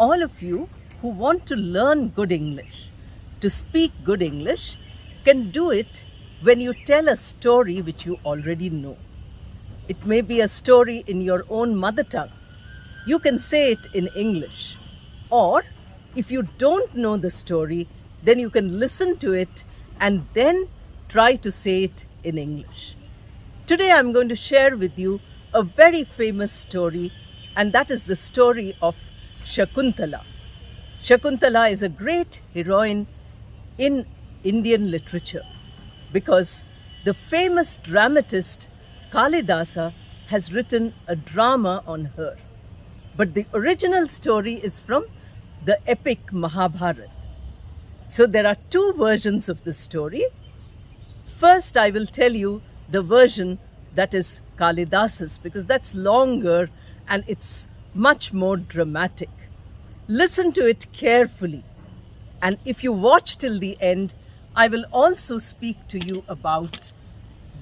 all of you who want to learn good English, to speak good English, can do it when you tell a story which you already know. It may be a story in your own mother tongue. You can say it in English. Or if you don't know the story, then you can listen to it and then try to say it in English. Today I'm going to share with you a very famous story, and that is the story of Shakuntala. Shakuntala is a great heroine in Indian literature because the famous dramatist Kalidasa has written a drama on her. But the original story is from the epic Mahabharata. So there are two versions of the story. First, I will tell you the version that is Kalidasa's, because that's longer and it's much more dramatic. Listen to it carefully. And if you watch till the end, I will also speak to you about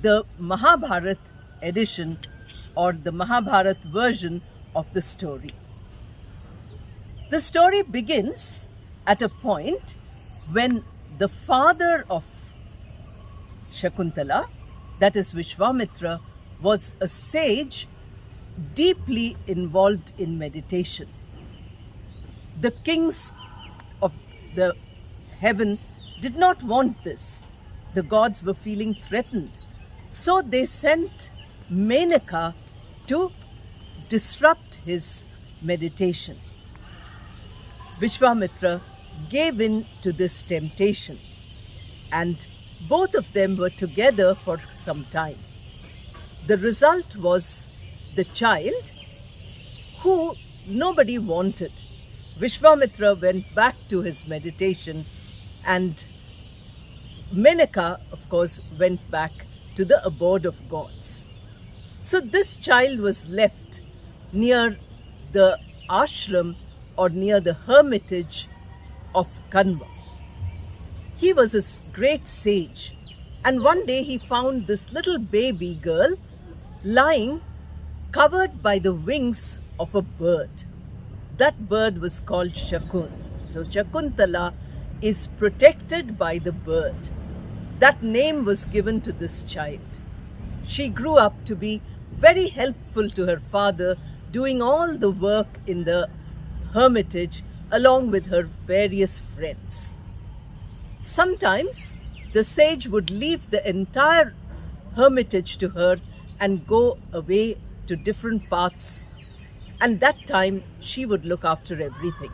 the Mahabharata edition or the Mahabharata version of the story. The story begins at a point when the father of Shakuntala, that is Vishwamitra, was a sage deeply involved in meditation. The kings of the heaven did not want this. The gods were feeling threatened. So they sent Menaka to disrupt his meditation. Vishwamitra gave in to this temptation, and both of them were together for some time. The result was the child who nobody wanted. Vishwamitra went back to his meditation, and Menaka, of course, went back to the abode of gods. So this child was left near the ashram or near the hermitage of Kanva. He was a great sage, and one day he found this little baby girl lying covered by the wings of a bird. That bird was called Shakun. So Shakuntala is protected by the bird. That name was given to this child. She grew up to be very helpful to her father, doing all the work in the hermitage along with her various friends. Sometimes the sage would leave the entire hermitage to her and go away to different parts, and that time she would look after everything.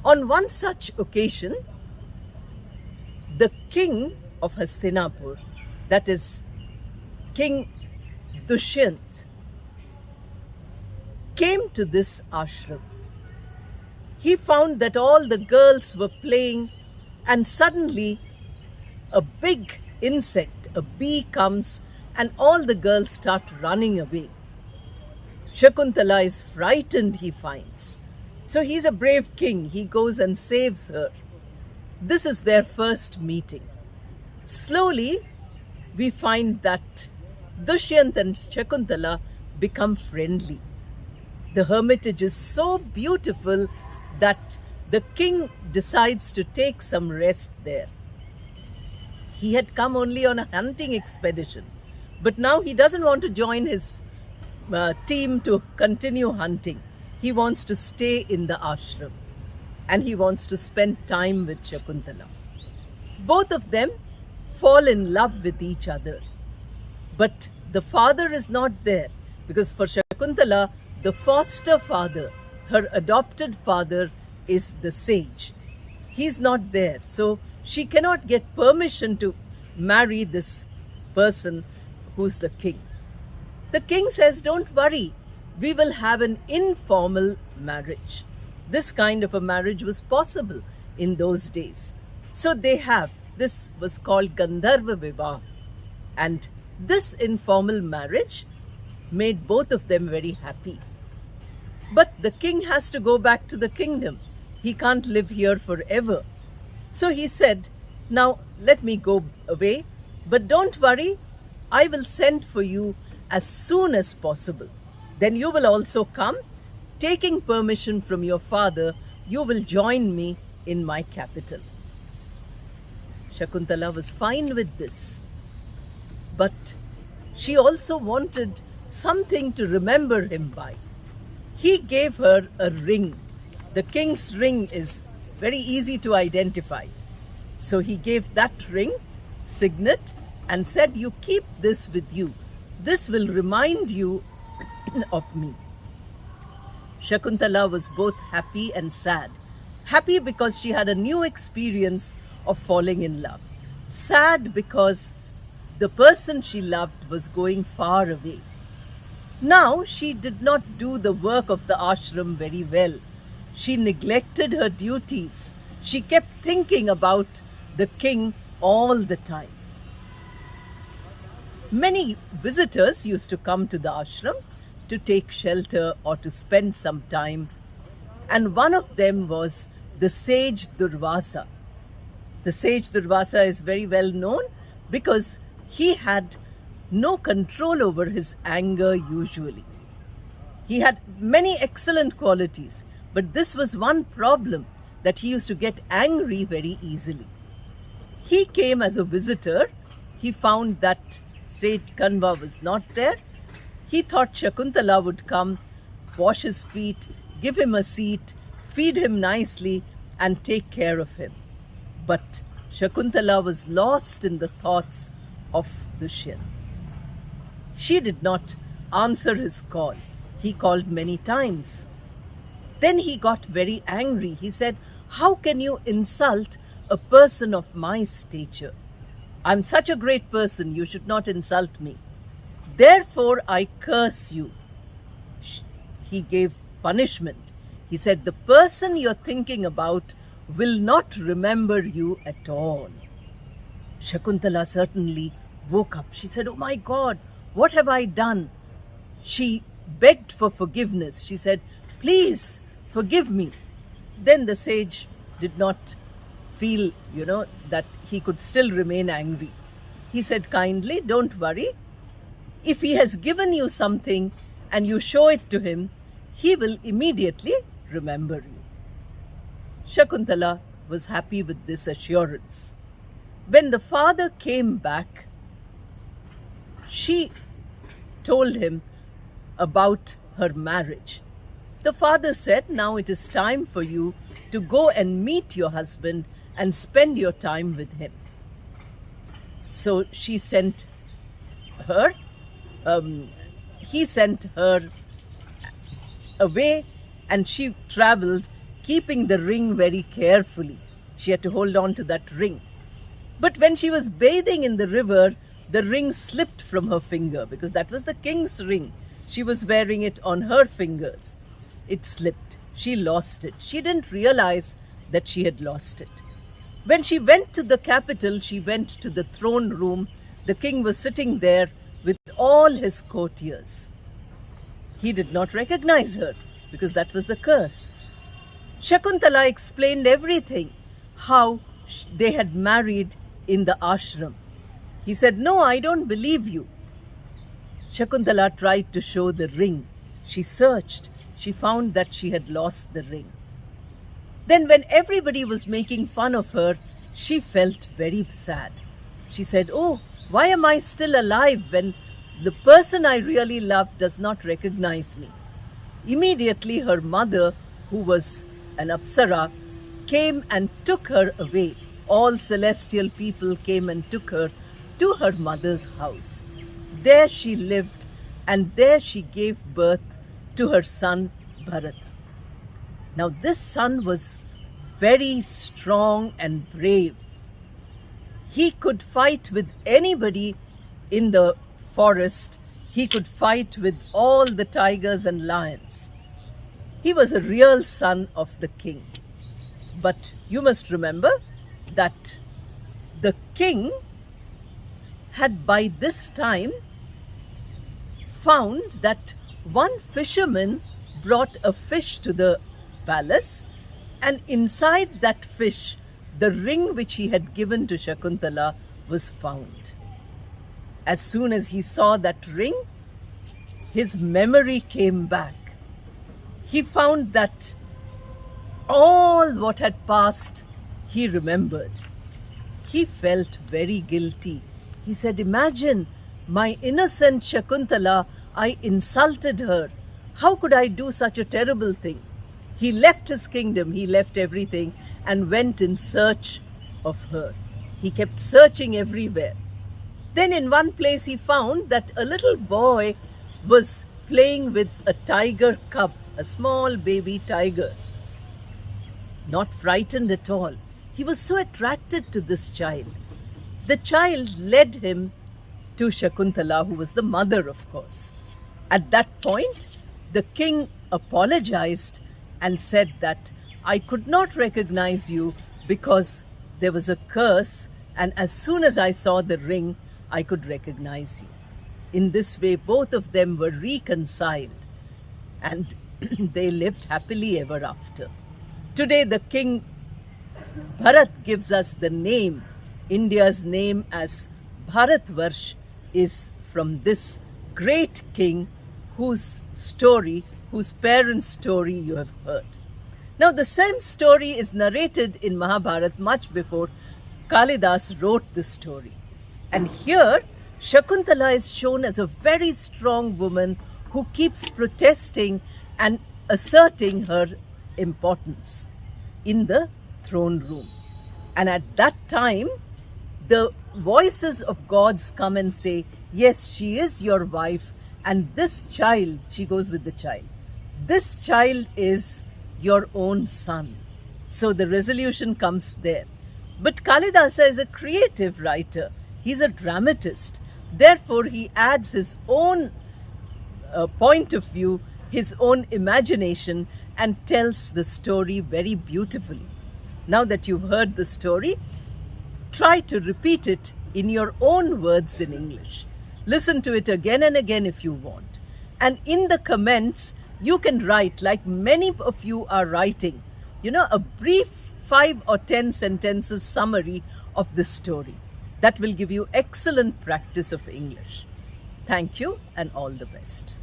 On one such occasion, the king of Hastinapur, that is King Dushyant, came to this ashram. He found that all the girls were playing, and suddenly a big insect, a bee, comes and all the girls start running away. Shakuntala is frightened, he finds. So he's a brave king. He goes and saves her. This is their first meeting. Slowly, we find that Dushyant and Shakuntala become friendly. The hermitage is so beautiful that the king decides to take some rest there. He had come only on a hunting expedition, but now he doesn't want to join his team to continue hunting. He wants to stay in the ashram, and he wants to spend time with Shakuntala. Both of them fall in love with each other. But the father is not there, because for Shakuntala, the foster father, her adopted father, is the sage. He's not there. So she cannot get permission to marry this person who's the king. The king says, don't worry, we will have an informal marriage. This kind of a marriage was possible in those days. So they have, this was called Gandharva Vivah. And this informal marriage made both of them very happy. But the king has to go back to the kingdom. He can't live here forever. So he said, now let me go away, but don't worry, I will send for you as soon as possible. Then you will also come, taking permission from your father, you will join me in my capital. Shakuntala was fine with this, but she also wanted something to remember him by. He gave her a ring. The king's ring is very easy to identify. So he gave that ring, signet, and said, "You keep this with you. This will remind you of me." Shakuntala was both happy and sad. Happy because she had a new experience of falling in love. Sad because the person she loved was going far away. Now she did not do the work of the ashram very well. She neglected her duties. She kept thinking about the king all the time. Many visitors used to come to the ashram to take shelter or to spend some time, and one of them was the sage Durvasa. The sage Durvasa is very well known because he had no control over his anger usually. He had many excellent qualities, but this was one problem, that he used to get angry very easily. He came as a visitor. He found that sage Kanva was not there. He thought Shakuntala would come, wash his feet, give him a seat, feed him nicely, and take care of him. But Shakuntala was lost in the thoughts of Dushyant. She did not answer his call. He called many times. Then he got very angry. He said, "How can you insult a person of my stature? I'm such a great person, you should not insult me. Therefore I curse you." He gave punishment. He said, "The person you're thinking about will not remember you at all." Shakuntala certainly woke up. She said, "Oh my God, what have I done?" She begged for forgiveness. She said, "Please forgive me." Then the sage did not feel, that he could still remain angry. He said kindly, "Don't worry. If he has given you something and you show it to him, he will immediately remember you." Shakuntala was happy with this assurance. When the father came back, she told him about her marriage. The father said, "Now it is time for you to go and meet your husband and spend your time with him." So she sent her, he sent her away, and she traveled, keeping the ring very carefully. She had to hold on to that ring. But when she was bathing in the river, the ring slipped from her finger, because that was the king's ring. She was wearing it on her fingers. It slipped. She lost it. She didn't realize that she had lost it. When she went to the capital, she went to the throne room. The king was sitting there with all his courtiers. He did not recognize her, because that was the curse. Shakuntala explained everything, how they had married in the ashram. He said, "No, I don't believe you." Shakuntala tried to show the ring. She searched. She found that she had lost the ring. Then when everybody was making fun of her, she felt very sad. She said, "Oh, why am I still alive when the person I really love does not recognize me?" Immediately her mother, who was an Apsara, came and took her away. All celestial people came and took her to her mother's house. There she lived, and there she gave birth to her son Bharata. Now this son was very strong and brave. He could fight with anybody in the forest. He could fight with all the tigers and lions. He was a real son of the king. But you must remember that the king had by this time found that one fisherman brought a fish to the palace, and inside that fish, the ring which he had given to Shakuntala was found. As soon as he saw that ring, his memory came back. He found that All what had passed, he remembered. He felt very guilty. He said, "Imagine, my innocent Shakuntala, I insulted her. How could I do such a terrible thing?" He left his kingdom, he left everything, and went in search of her. He kept searching everywhere. Then in one place he found that a little boy was playing with a tiger cub, a small baby tiger. Not frightened at all. He was so attracted to this child. The child led him to Shakuntala, who was the mother, of course. At that point, the king apologized and said that, "I could not recognize you because there was a curse, and as soon as I saw the ring, I could recognize you." In this way, both of them were reconciled, and they lived happily ever after. Today, the King Bharat gives us the name. India's name as Bharatvarsh is from this great king whose parents' story you have heard. Now, the same story is narrated in Mahabharata much before Kalidas wrote the story. And here, Shakuntala is shown as a very strong woman who keeps protesting and asserting her importance in the throne room. And at that time, the voices of gods come and say, "Yes, she is your wife, and this child," she goes with the child, "this child is your own son." So the resolution comes there. But Kalidasa is a creative writer. He's a dramatist. Therefore, he adds his own point of view, his own imagination, and tells the story very beautifully. Now that you've heard the story, try to repeat it in your own words in English. Listen to it again and again if you want. And in the comments, you can write, like many of you are writing, a brief 5 or 10 sentences summary of the story. That will give you excellent practice of English. Thank you and all the best.